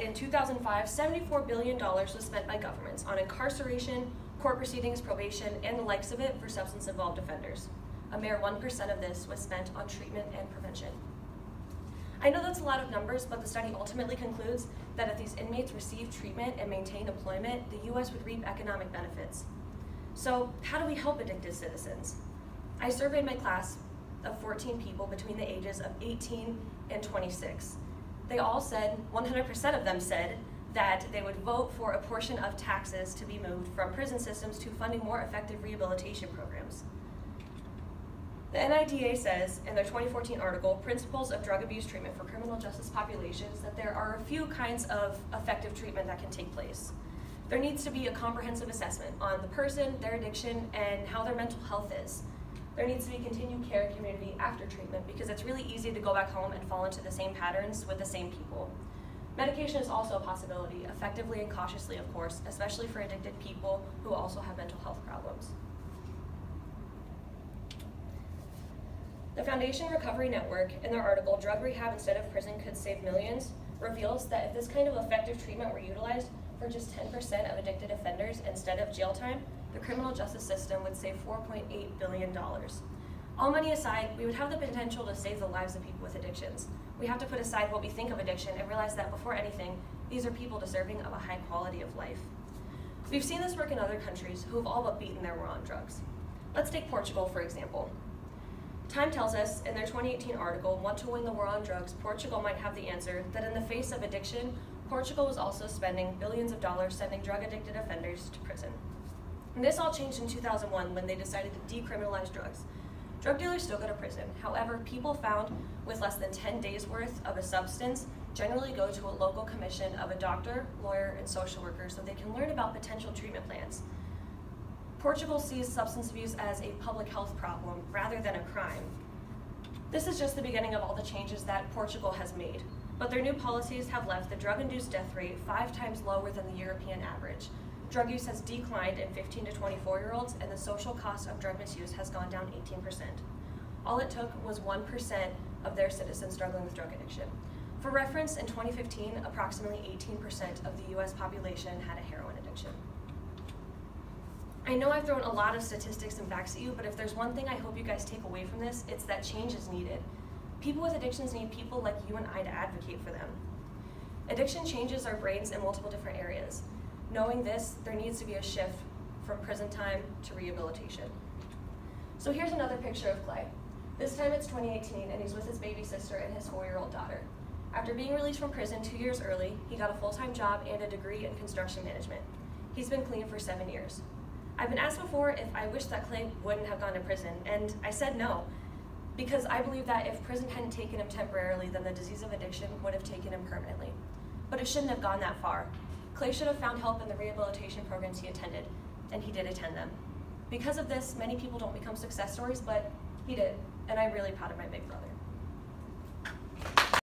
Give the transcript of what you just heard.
in 2005, $74 billion was spent by governments on incarceration, court proceedings, probation, and the likes of it for substance-involved offenders. A mere 1% of this was spent on treatment and prevention. I know that's a lot of numbers, but the study ultimately concludes that if these inmates received treatment and maintained employment, the U.S. would reap economic benefits. So how do we help addicted citizens? I surveyed my class of 14 people between the ages of 18 and 26. They all said, 100% of them said, that they would vote for a portion of taxes to be moved from prison systems to funding more effective rehabilitation programs. The NIDA says in their 2014 article, Principles of Drug Abuse Treatment for Criminal Justice Populations, that there are a few kinds of effective treatment that can take place. There needs to be a comprehensive assessment on the person, their addiction, and how their mental health is. There needs to be continued care and community after treatment because it's really easy to go back home and fall into the same patterns with the same people. Medication is also a possibility, effectively and cautiously, of course, especially for addicted people who also have mental health problems. The Foundation Recovery Network, in their article, Drug Rehab Instead of Prison Could Save Millions, reveals that if this kind of effective treatment were utilized for just 10% of addicted offenders instead of jail time, the criminal justice system would save $4.8 billion. All money aside, we would have the potential to save the lives of people with addictions. We have to put aside what we think of addiction and realize that before anything, these are people deserving of a high quality of life. We've seen this work in other countries who have all but beaten their war on drugs. Let's take Portugal, for example. Time tells us in their 2018 article, Want to Win the War on Drugs, Portugal might have the answer, that in the face of addiction, Portugal was also spending billions of dollars sending drug-addicted offenders to prison. And this all changed in 2001 when they decided to decriminalize drugs. Drug dealers still go to prison. However, people found with less than 10 days worth of a substance generally go to a local commission of a doctor, lawyer, and social worker so they can learn about potential treatment plans. Portugal sees substance abuse as a public health problem rather than a crime. This is just the beginning of all the changes that Portugal has made, but their new policies have left the drug-induced death rate 5 times lower than the European average. Drug use has declined in 15 to 24-year-olds, and the social cost of drug misuse has gone down 18%. All it took was 1% of their citizens struggling with drug addiction. For reference, in 2015, approximately 18% of the US population had a heroin addiction. I know I've thrown a lot of statistics and facts at you, but if there's one thing I hope you guys take away from this, it's that change is needed. People with addictions need people like you and I to advocate for them. Addiction changes our brains in multiple different areas. Knowing this, there needs to be a shift from prison time to rehabilitation. So here's another picture of Clay. This time it's 2018 and he's with his baby sister and his 4-year-old daughter. After being released from prison 2 years early, he got a full-time job and a degree in construction management. He's been clean for 7 years. I've been asked before if I wish that Clay wouldn't have gone to prison, and I said no, because I believe that if prison hadn't taken him temporarily, then the disease of addiction would have taken him permanently. But it shouldn't have gone that far. Clay should have found help in the rehabilitation programs he attended, and he did attend them. Because of this, many people don't become success stories, but he did, and I'm really proud of my big brother.